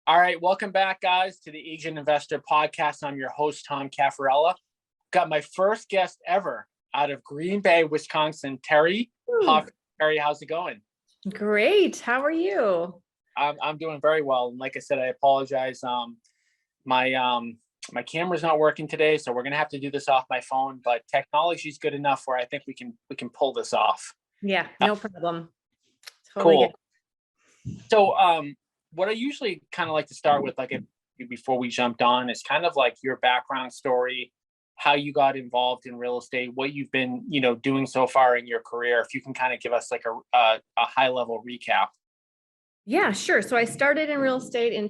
All right, welcome back, guys, to the Agent Investor Podcast. I'm your host, Tom Caffarella. Got my first guest ever out of Green Bay, Wisconsin, Terri Hoffort. Terri, how's it going? Great. How are you? I'm doing very well. And like I said, I apologize. My camera's not working today, so we're gonna have to do this off my phone. But technology is good enough where I think we can pull this off. Yeah, no problem. Totally Cool. So, what I usually kind of like to start with, before we jumped on, is kind of like your background story, how you got involved in real estate, what you've been, doing so far in your career. If you can kind of give us like a high level recap. Yeah, sure. So I started in real estate in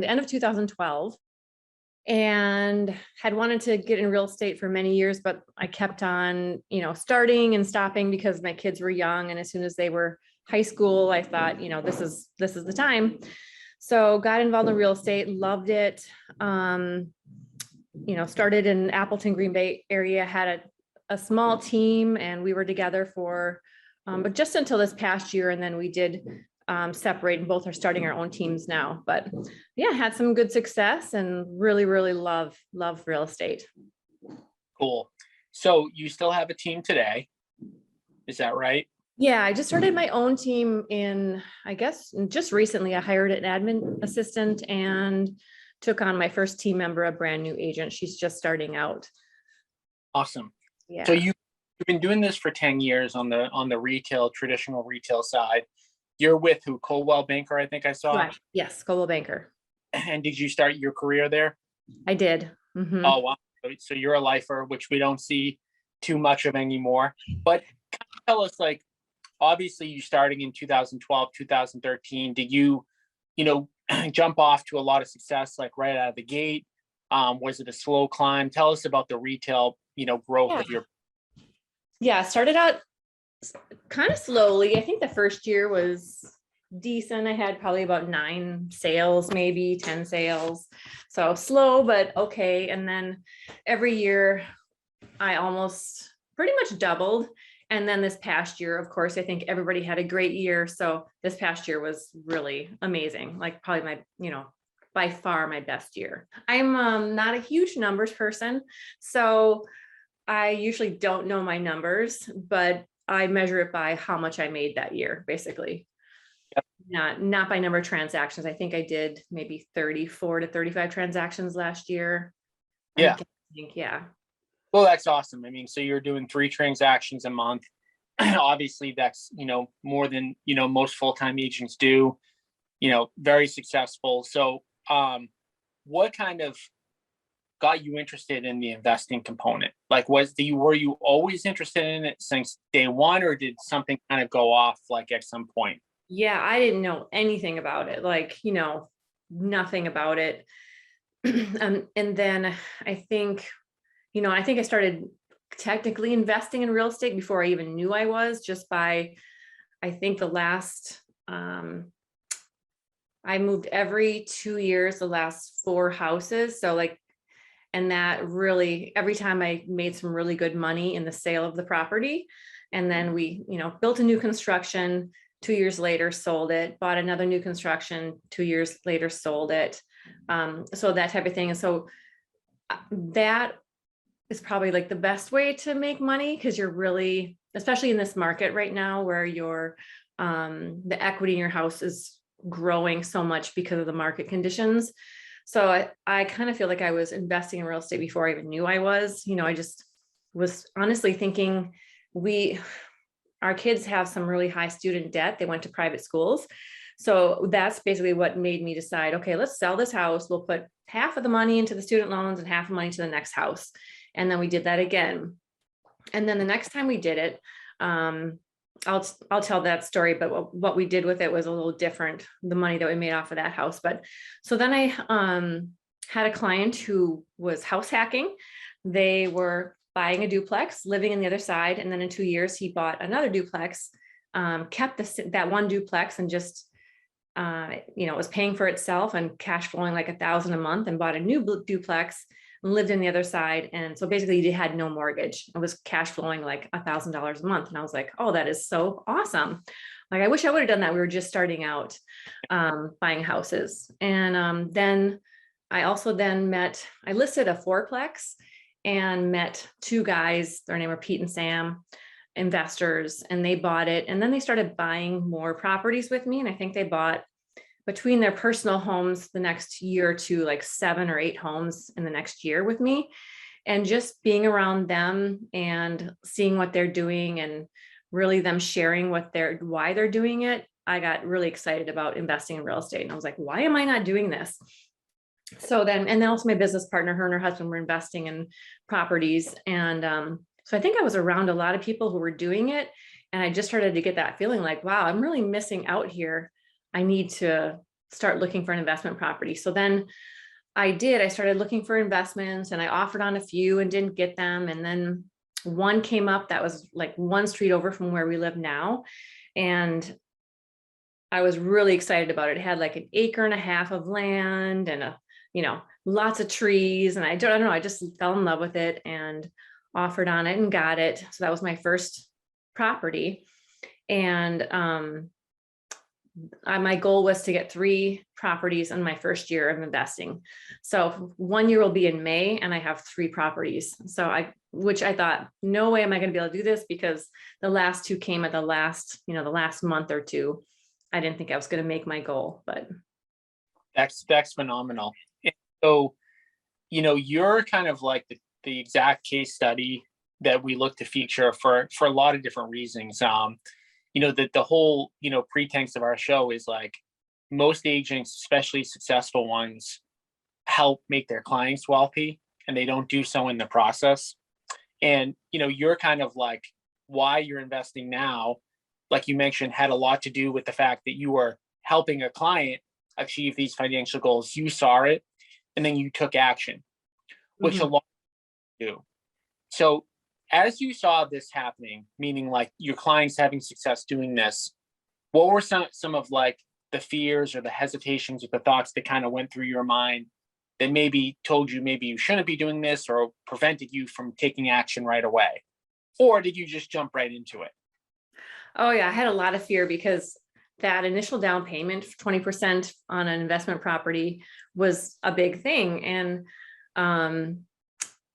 end of 2012, and had wanted to get in real estate for many years, but I kept on, starting and stopping because my kids were young. And as soon as they were high school, I thought, this is the time. So got involved in real estate, loved it. Started in Appleton, Green Bay area, had a small team, and we were together for, but just until this past year. And then we did separate, and both are starting our own teams now. But yeah, had some good success and really, really love real estate. Cool. So you still have a team today. Is that right? Yeah, I just started my own team just recently. I hired an admin assistant and took on my first team member, a brand new agent. She's just starting out. Awesome. Yeah. So you've been doing this for 10 years on the traditional retail side. You're with who? Coldwell Banker, I think I saw. Right. Yes, Coldwell Banker. And did you start your career there? I did. Mm-hmm. Oh, wow. So you're a lifer, which we don't see too much of anymore. But tell us, obviously you starting in 2012, 2013, did you, jump off to a lot of success, right out of the gate? Was it a slow climb? Tell us about the retail, growth of your. Yeah, started out kind of slowly. I think the first year was decent. I had probably about 9 sales, maybe 10 sales. So slow, but okay. And then every year I almost pretty much doubled. And then this past year, of course, I think everybody had a great year. So this past year was really amazing. Probably by far my best year. I'm not a huge numbers person, so I usually don't know my numbers, but I measure it by how much I made that year, basically. Yep. Not by number of transactions. I think I did maybe 34 to 35 transactions last year. Yeah. Yeah. Well, that's awesome. I mean, so you're doing 3 transactions a month. Obviously, that's, more than, most full-time agents do, very successful. So what kind of got you interested in the investing component? Were you always interested in it since day one, or did something kind of go off at some point? Yeah, I didn't know anything about it, nothing about it. And then I think I started technically investing in real estate before I even knew I was, just by, I think the last, I moved every 2 years, the last 4 houses. So and that really, every time I made some really good money in the sale of the property. And then we, built a new construction, 2 years later, sold it, bought another new construction, 2 years later, sold it. So that type of thing. And so that is probably the best way to make money, because you're really, especially in this market right now where the equity in your house is growing so much because of the market conditions. So I kind of feel like I was investing in real estate before I even knew I was. I just was honestly thinking our kids have some really high student debt. They went to private schools. So that's basically what made me decide, okay, let's sell this house. We'll put half of the money into the student loans and half of the money to the next house. And then we did that again. And then the next time we did it, I'll tell that story, but what we did with it was a little different, the money that we made off of that house. But so then I had a client who was house hacking. They were buying a duplex, living in the other side. And then in 2 years, he bought another duplex, kept that one duplex, and just, it was paying for itself and cash flowing $1,000 a month, and bought a new duplex and lived in the other side. And so basically he had no mortgage. It was cash flowing $1,000 a month. And I was like, oh, that is so awesome. Like, I wish I would have done that. We were just starting out buying houses. And then I also then I listed a fourplex and met two guys, their name were Pete and Sam, investors, and they bought it. And then they started buying more properties with me. And I think they bought, between their personal homes, the next year or two, like 7 or 8 homes in the next year with me. And just being around them and seeing what they're doing and really them sharing why they're doing it, I got really excited about investing in real estate. And I was like, why am I not doing this? And then also my business partner, her and her husband were investing in properties. And so I think I was around a lot of people who were doing it. And I just started to get that feeling like, wow, I'm really missing out here. I need to start looking for an investment property. So then I started looking for investments, and I offered on a few and didn't get them. And then one came up that was like one street over from where we live now. And I was really excited about it. It had like 1.5 acres of land and lots of trees. And I don't know, I just fell in love with it and offered on it and got it. So that was my first property. And my goal was to get 3 properties in my first year of investing. So 1 year will be in May, and I have 3 properties. Which I thought, no way am I going to be able to do this, because the last 2 came at the last month or 2. I didn't think I was going to make my goal, but That's phenomenal. And so, you're kind of like the exact case study that we look to feature for a lot of different reasons. That the whole, pretense of our show is like, most agents, especially successful ones, help make their clients wealthy, and they don't do so in the process. And, you're kind of like, why you're investing now, like you mentioned, had a lot to do with the fact that you were helping a client achieve these financial goals. You saw it, and then you took action, which a lot do. So as you saw this happening, meaning like your clients having success doing this, what were some of like the fears or the hesitations or the thoughts that kind of went through your mind that maybe told you maybe you shouldn't be doing this, or prevented you from taking action right away? Or did you just jump right into it? Oh yeah, I had a lot of fear, because that initial down payment, 20% on an investment property, was a big thing. And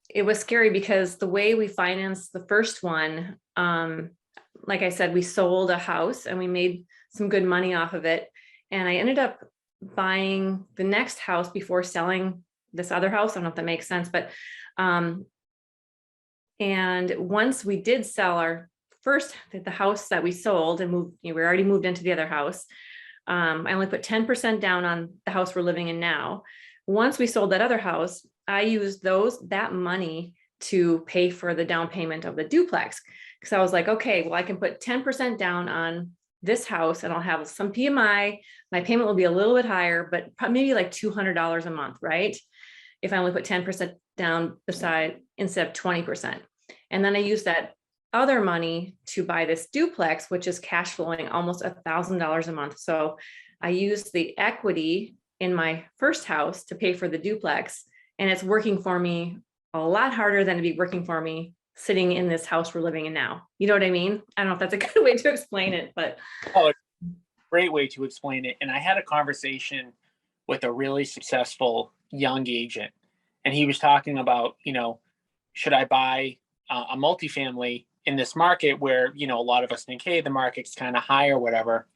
it was scary, because the way we financed the first one, like I said, we sold a house and we made some good money off of it. And I ended up buying the next house before selling this other house. I don't know if that makes sense, but and once we did sell the house that we sold and moved, we already moved into the other house. I only put 10% down on the house we're living in now. Once we sold that other house, I used that money to pay for the down payment of the duplex. Because I was like, okay, well, I can put 10% down on this house and I'll have some PMI. My payment will be a little bit higher, but maybe like $200 a month, right? If I only put 10% down instead of 20%. And then I used that other money to buy this duplex, which is cash flowing almost $1,000 a month. So I used the equity in my first house to pay for the duplex, and it's working for me a lot harder than it'd be working for me sitting in this house we're living in now. You know what I mean? I don't know if that's a good way to explain it, but It's a great way to explain it. And I had a conversation with a really successful young agent, and he was talking about, should I buy a multifamily in this market where, a lot of us think, hey, the market's kind of high or whatever.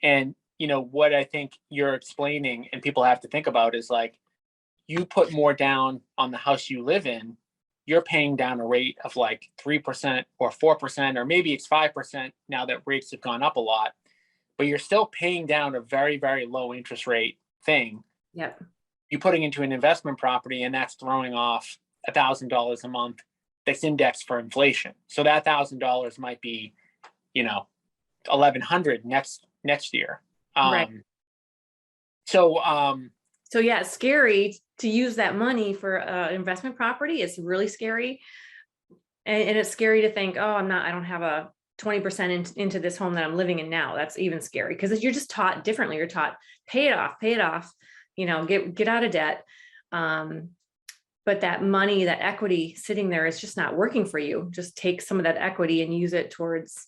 And, what I think you're explaining and people have to think about is like, you put more down on the house you live in, you're paying down a rate of like 3% or 4%, or maybe it's 5% now that rates have gone up a lot, but you're still paying down a very, very low interest rate thing. Yep. You're putting into an investment property, and that's throwing off $1,000 a month that's indexed for inflation. So that $1,000 might be, $1,100 next year. Right. So yeah, it's scary to use that money for an investment property. It's really scary. And it's scary to think, oh, I don't have a 20% into this home that I'm living in now. That's even scary, because you're just taught differently. You're taught, pay it off, get out of debt. But that money, that equity sitting there is just not working for you. Just take some of that equity and use it towards,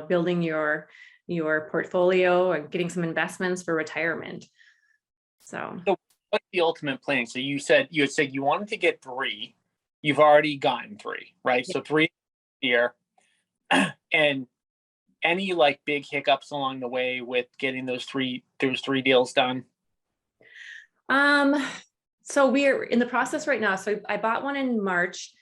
building your your portfolio and getting some investments for retirement. So So what's the ultimate plan? So you had said you wanted to get three. You've already gotten three, right? yeah. So three here. And any like big hiccups along the way with getting those three deals done? Um, so we're in the process right now. So I bought one in March.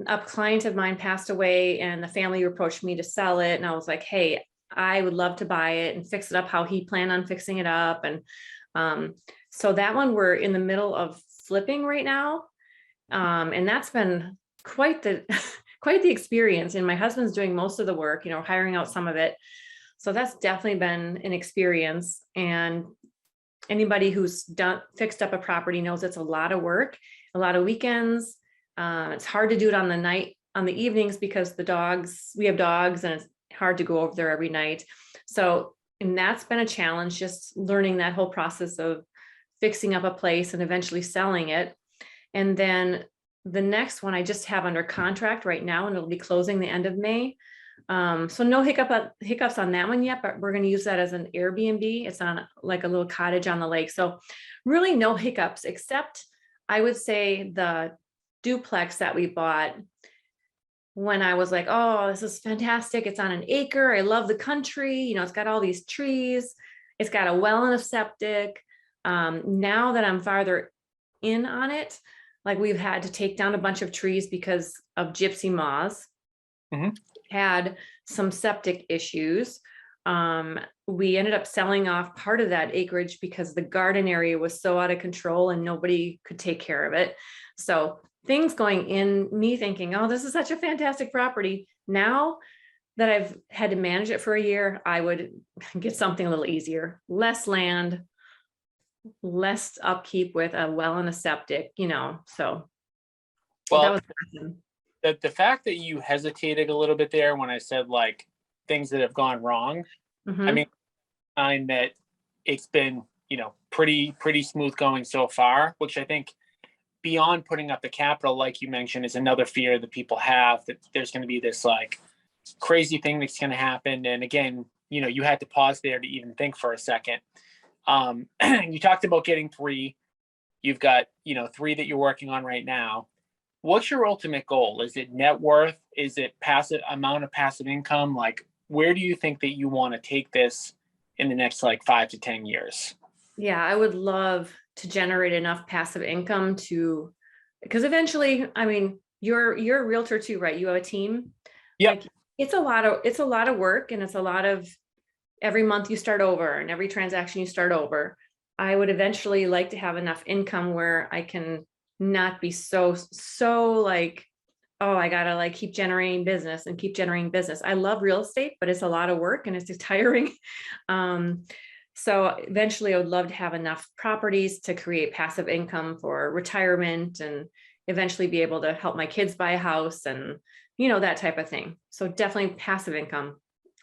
A client of mine passed away and the family approached me to sell it. And I was like, hey, I would love to buy it and fix it up how he planned on fixing it up. And so that one we're in the middle of flipping right now. And that's been quite the quite the experience. And my husband's doing most of the work, hiring out some of it. So that's definitely been an experience. And anybody who's fixed up a property knows it's a lot of work, a lot of weekends. It's hard to do it on the evenings because we have dogs and it's hard to go over there every night. So, and that's been a challenge, just learning that whole process of fixing up a place and eventually selling it. And then the next one I just have under contract right now, and it'll be closing the end of May. So no hiccups on that one yet, but we're going to use that as an Airbnb. It's on like a little cottage on the lake. So really no hiccups, except I would say the duplex that we bought when I was like, oh, this is fantastic. It's on an acre. I love the country. It's got all these trees. It's got a well and a septic. Now that I'm farther in on it, like we've had to take down a bunch of trees because of gypsy moths. Mm-hmm. Had some septic issues. We ended up selling off part of that acreage because the garden area was so out of control and nobody could take care of it. So things going in, me thinking, oh, this is such a fantastic property. Now that I've had to manage it for a year, I would get something a little easier, less land, less upkeep with a well and a septic, so that Well, was awesome. the fact that you hesitated a little bit there when I said like things that have gone wrong, I mean, find that it's been, pretty smooth going so far, which I think beyond putting up the capital, like you mentioned, is another fear that people have, that there's going to be this like crazy thing that's going to happen. And again, you had to pause there to even think for a second. You talked about getting three. You've got, three that you're working on right now. What's your ultimate goal? Is it net worth? Is it amount of passive income? Like, where do you think that you want to take this in the next like 5 to 10 years? Yeah, I would love to generate enough passive income because eventually, I mean, you're a realtor too, right? You have a team. Yep. Like it's a lot of work, and it's a lot of every month you start over and every transaction you start over. I would eventually like to have enough income where I can not be so like, oh, I gotta like keep generating business and keep generating business. I love real estate, but it's a lot of work and it's just tiring. So eventually I would love to have enough properties to create passive income for retirement and eventually be able to help my kids buy a house and, that type of thing. So definitely passive income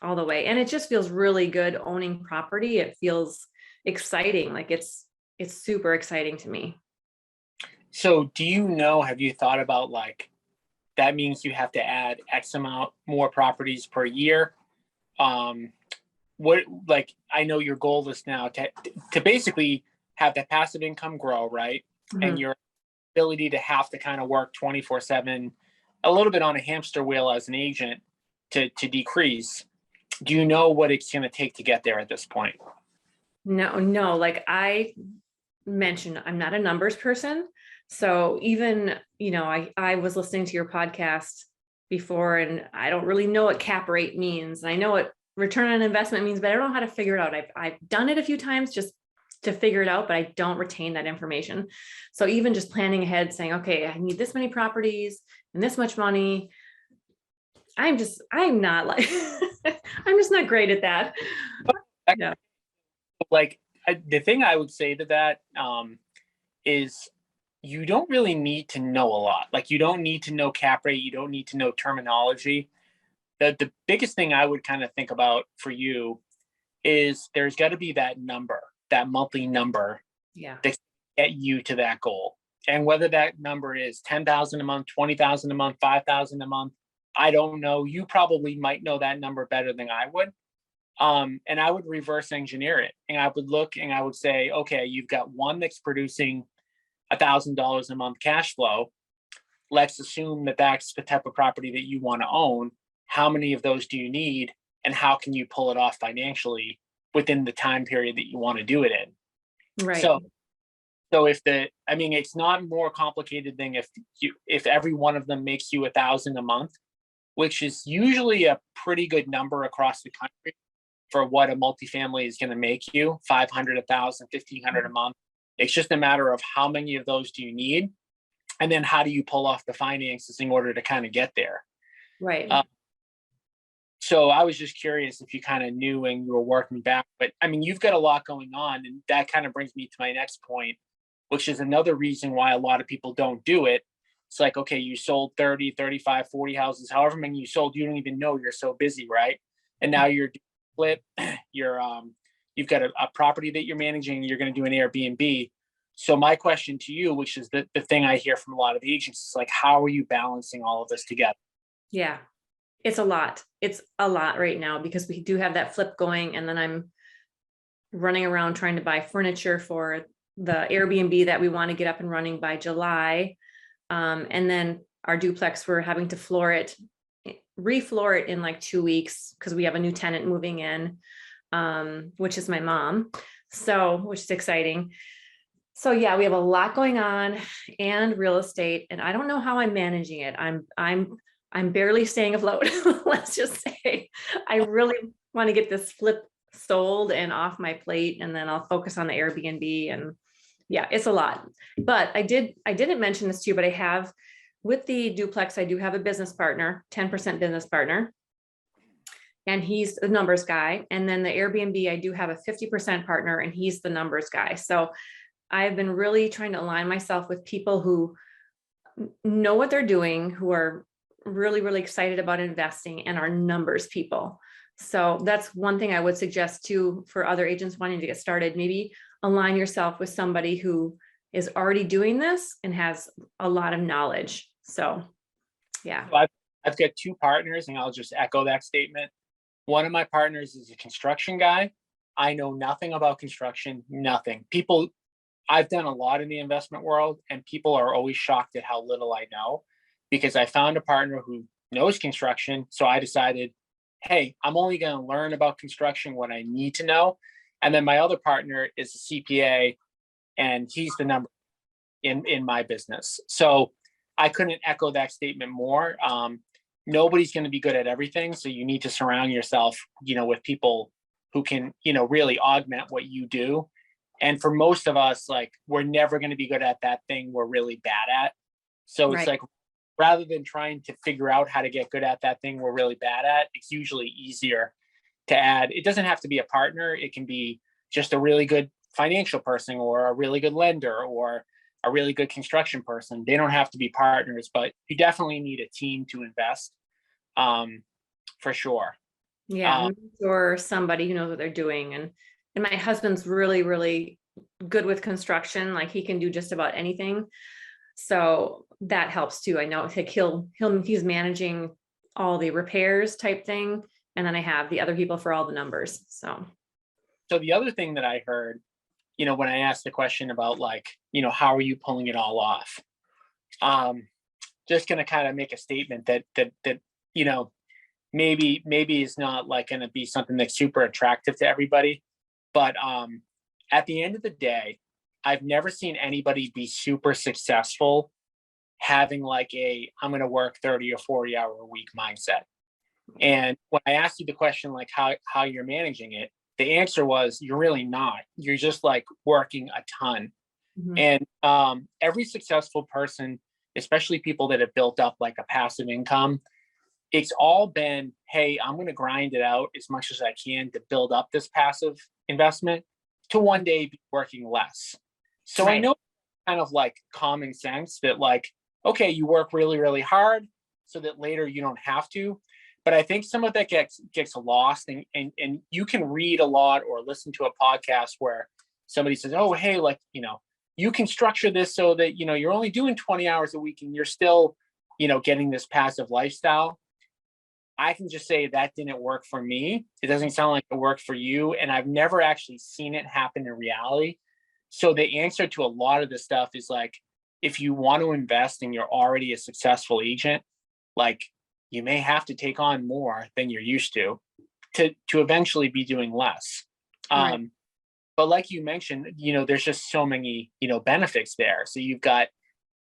all the way. And it just feels really good owning property. It feels exciting. Like it's super exciting to me. So have you thought about like, that means you have to add X amount more properties per year? I know your goal is now to basically have the passive income grow, right? Mm-hmm. And your ability to have to kind of work 24/7, a little bit on a hamster wheel as an agent to decrease. Do you know what it's going to take to get there at this point? No, like I mentioned, I'm not a numbers person. So even, I was listening to your podcast before and I don't really know what cap rate means. And I know what return on investment means, but I don't know how to figure it out. I've done it a few times just to figure it out, but I don't retain that information. So even just planning ahead saying, okay, I need this many properties and this much money. I'm not like, I'm just not great at that. Yeah. Like the thing I would say to that is you don't really need to know a lot. Like you don't need to know cap rate. You don't need to know terminology. The biggest thing I would kind of think about for you is there's got to be that number, that monthly number, that get you to that goal. And whether that number is 10,000 a month, 20,000 a month, 5,000 a month, I don't know. You probably might know that number better than I would. And I would reverse engineer it. And I would look and I would say, okay, you've got one that's producing $1,000 a month cash flow. Let's assume that that's the type of property that you want to own. How many of those do you need? And how can you pull it off financially within the time period that you want to do it in? Right. So I mean, it's not more complicated than if every one of them makes you 1,000 a month, which is usually a pretty good number across the country for what a multifamily is going to make you, 500, 1,000, 1,500 a month. It's just a matter of how many of those do you need? And then how do you pull off the finances in order to kind of get there? Right. So I was just curious if you kind of knew when you were working back, but I mean, you've got a lot going on, and that kind of brings me to my next point, which is another reason why a lot of people don't do it. It's like, okay, you sold 30, 35, 40 houses, however many you sold, you don't even know, you're so busy, right? And now you're split, you've got a property that you're managing, you're going to do an Airbnb. So my question to you, which is the thing I hear from a lot of agents, is like, how are you balancing all of this together? Yeah. It's a lot. It's a lot right now because we do have that flip going, and then I'm running around trying to buy furniture for the Airbnb that we want to get up and running by July. And then our duplex, we're having to refloor it in like 2 weeks because we have a new tenant moving in, which is my mom. So, which is exciting. So yeah, we have a lot going on and real estate, and I don't know how I'm managing it. I'm barely staying afloat. Let's just say I really want to get this flip sold and off my plate, and then I'll focus on the Airbnb. And yeah, it's a lot. But I didn't mention this to you, but I have with the duplex, I do have a business partner, 10% business partner, and he's the numbers guy. And then the Airbnb, I do have a 50% partner, and he's the numbers guy. So I've been really trying to align myself with people who know what they're doing, who are really, really excited about investing and are numbers people. So that's one thing I would suggest too for other agents wanting to get started. Maybe align yourself with somebody who is already doing this and has a lot of knowledge. So yeah. So I've got two partners, and I'll just echo that statement. One of my partners is a construction guy. I know nothing about construction, nothing. I've done a lot in the investment world, and people are always shocked at how little I know, because I found a partner who knows construction. So I decided, hey, I'm only going to learn about construction what I need to know. And then my other partner is a CPA, and he's the number in my business. So I couldn't echo that statement more. Nobody's going to be good at everything. So you need to surround yourself, with people who can, really augment what you do. And for most of us, like, we're never going to be good at that thing we're really bad at. So it's like, rather than trying to figure out how to get good at that thing we're really bad at, it's usually easier to add. It doesn't have to be a partner. It can be just a really good financial person, or a really good lender, or a really good construction person. They don't have to be partners, but you definitely need a team to invest, for sure. Yeah. Or somebody who knows what they're doing. And my husband's really, really good with construction. Like, he can do just about anything. So that helps too. I know like he's managing all the repairs type thing. And then I have the other people for all the numbers. So the other thing that I heard, when I asked the question about, like, how are you pulling it all off? Just going to kind of make a statement that, maybe is not like going to be something that's super attractive to everybody. But at the end of the day, I've never seen anybody be super successful having like I'm going to work 30 or 40 hour a week mindset. And when I asked you the question, like how you're managing it, the answer was, you're really not. You're just like working a ton. Mm-hmm. And every successful person, especially people that have built up like a passive income, it's all been, hey, I'm going to grind it out as much as I can to build up this passive investment to one day be working less. So I know kind of like common sense that, like, okay, you work really, really hard so that later you don't have to. But I think some of that gets lost, and you can read a lot or listen to a podcast where somebody says, oh, hey, like, you can structure this so that, you're only doing 20 hours a week and you're still, getting this passive lifestyle. I can just say that didn't work for me. It doesn't sound like it worked for you. And I've never actually seen it happen in reality. So the answer to a lot of this stuff is like, if you want to invest and you're already a successful agent, like you may have to take on more than you're used to eventually be doing less. Right. But like you mentioned, there's just so many, benefits there. So you've got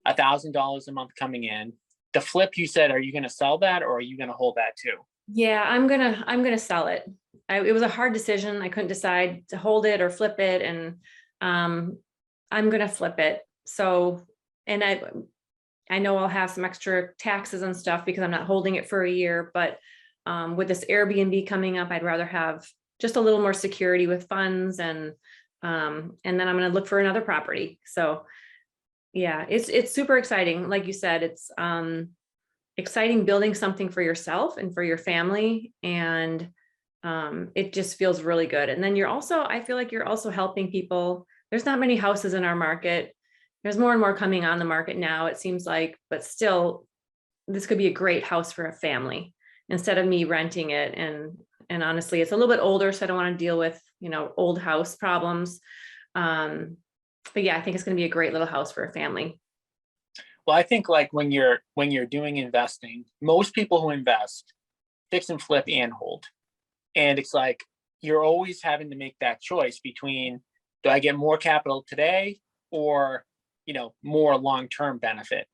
$1,000 a month coming in. The flip, you said, are you going to sell that or are you going to hold that too? Yeah, I'm gonna sell it. It was a hard decision. I couldn't decide to hold it or flip it, and um, I'm gonna flip it. So, and I know I'll have some extra taxes and stuff because I'm not holding it for a year, but with this Airbnb coming up, I'd rather have just a little more security with funds, and then I'm gonna look for another property. So yeah, it's super exciting. Like you said, it's exciting building something for yourself and for your family, and it just feels really good. And then I feel like you're also helping people. There's not many houses in our market. There's more and more coming on the market now, it seems like, but still, this could be a great house for a family instead of me renting it. And honestly, it's a little bit older, so I don't want to deal with, old house problems. But yeah, I think it's going to be a great little house for a family. Well, I think like when you're doing investing, most people who invest fix and flip and hold. And it's like you're always having to make that choice between, do I get more capital today or, more long-term benefit?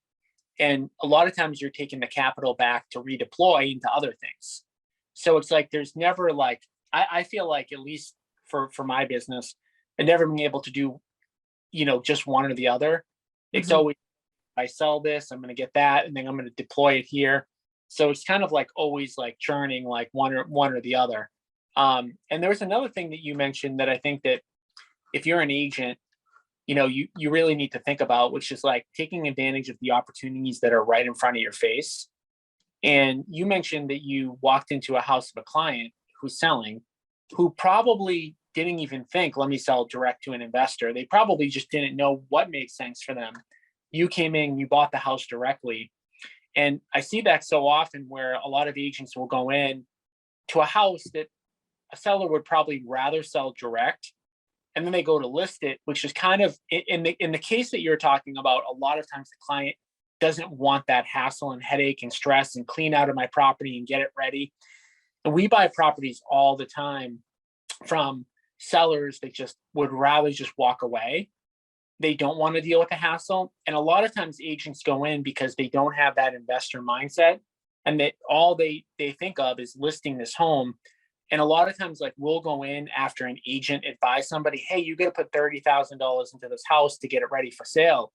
And a lot of times you're taking the capital back to redeploy into other things. So it's like there's never like I feel like, at least for my business, I've never been able to do, just one or the other. It's Mhm. always, I sell this, I'm going to get that, and then I'm going to deploy it here. So it's kind of like always like churning like one or the other. And there was another thing that you mentioned that I think that if you're an agent, you really need to think about, which is like taking advantage of the opportunities that are right in front of your face. And you mentioned that you walked into a house of a client who's selling, who probably didn't even think, let me sell direct to an investor. They probably just didn't know what made sense for them. You came in, you bought the house directly. And I see that so often where a lot of agents will go in to a house that a seller would probably rather sell direct, and then they go to list it, which is kind of in the case that you're talking about. A lot of times the client doesn't want that hassle and headache and stress and clean out of my property and get it ready. And we buy properties all the time from sellers that just would rather just walk away. They don't want to deal with the hassle. And a lot of times agents go in because they don't have that investor mindset, and that all they think of is listing this home. And a lot of times, like, we'll go in after an agent advise somebody, hey, you got to put $30,000 into this house to get it ready for sale.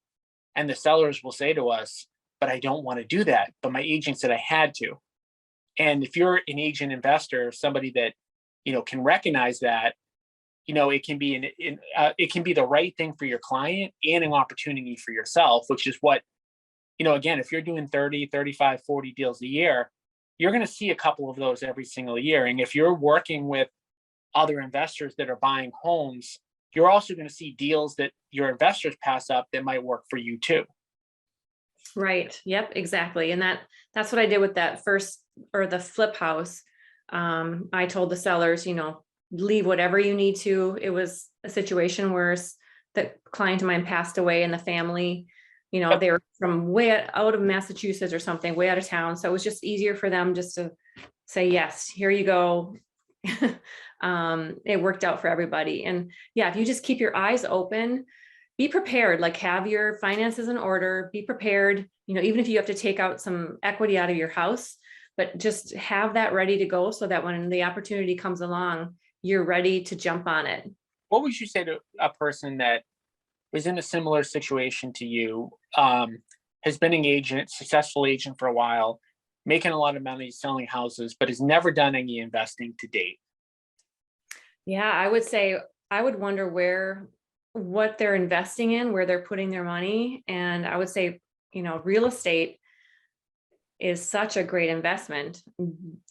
And the sellers will say to us, but I don't want to do that. But my agent said I had to. And if you're an agent investor, somebody that, can recognize that, it can be it can be the right thing for your client and an opportunity for yourself, which is what, again, if you're doing 30, 35, 40 deals a year, you're going to see a couple of those every single year. And if you're working with other investors that are buying homes, you're also going to see deals that your investors pass up that might work for you too. Right. Yep, exactly. And that's what I did with that first, or the flip house. I told the sellers, leave whatever you need to. It was a situation where the client of mine passed away in the family. Yep. They were from way out of Massachusetts or something, way out of town. So it was just easier for them just to say, yes, here you go. It worked out for everybody. And yeah, if you just keep your eyes open, be prepared, like have your finances in order, be prepared, even if you have to take out some equity out of your house, but just have that ready to go so that when the opportunity comes along, you're ready to jump on it. What would you say to a person that was in a similar situation to you, has been an agent, successful agent for a while, making a lot of money selling houses, but has never done any investing to date? Yeah, I would say I would wonder what they're investing in, where they're putting their money. And I would say, real estate is such a great investment.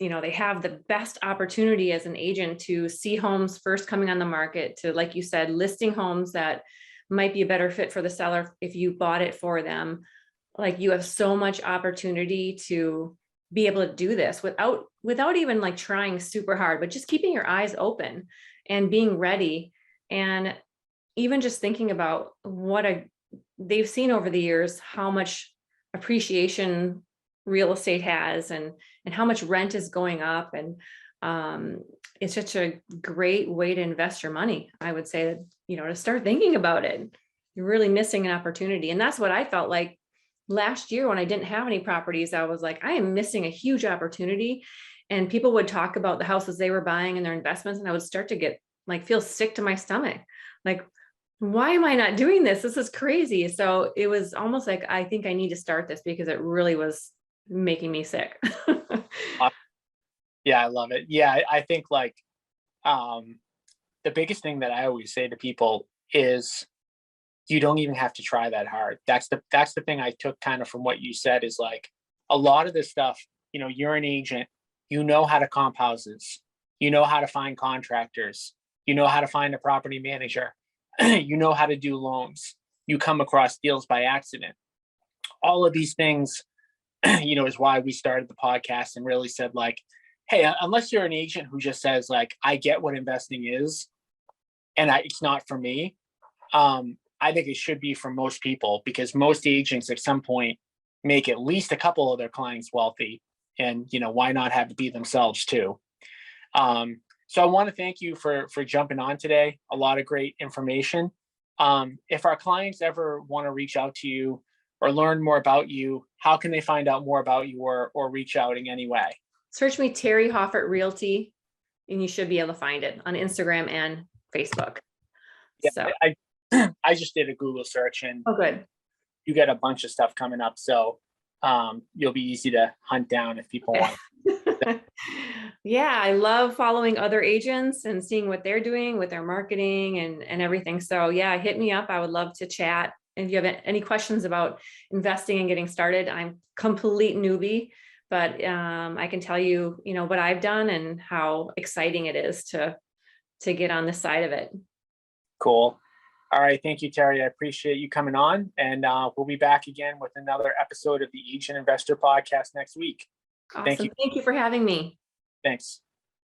They have the best opportunity as an agent to see homes first coming on the market, to, like you said, listing homes that might be a better fit for the seller if you bought it for them. Like, you have so much opportunity to be able to do this without even like trying super hard, but just keeping your eyes open and being ready. And even just thinking about they've seen over the years, how much appreciation real estate has, and how much rent is going up. And it's such a great way to invest your money. I would say that, to start thinking about it, you're really missing an opportunity. And that's what I felt like last year when I didn't have any properties. I was like, I am missing a huge opportunity. And people would talk about the houses they were buying and their investments, and I would start to get feel sick to my stomach. Like, why am I not doing this? This is crazy. So it was almost like, I think I need to start this because it really was making me sick. Yeah, I love it. Yeah, I think the biggest thing that I always say to people is you don't even have to try that hard. That's the thing I took kind of from what you said, is like a lot of this stuff, you're an agent, how to comp houses, how to find contractors, how to find a property manager, how to do loans, you come across deals by accident. All of these things, is why we started the podcast and really said like, hey, unless you're an agent who just says like, I get what investing is and it's not for me, I think it should be for most people, because most agents at some point make at least a couple of their clients wealthy, and why not have it be themselves too. So I want to thank you for jumping on today. A lot of great information. If our clients ever want to reach out to you or learn more about you, how can they find out more about you or reach out in any way? Search me Terri Hoffort Realty, and you should be able to find it on Instagram and Facebook. Yeah, so I just did a Google search, and good. You get a bunch of stuff coming up. So you'll be easy to hunt down if people want. Yeah, I love following other agents and seeing what they're doing with their marketing and everything. So yeah, hit me up. I would love to chat. If you have any questions about investing and getting started, I'm complete newbie, but I can tell you, what I've done and how exciting it is to get on this side of it. Cool. All right. Thank you, Terri. I appreciate you coming on, and we'll be back again with another episode of the Agent Investor Podcast next week. Awesome. Thank you. Thank you for having me. Thanks.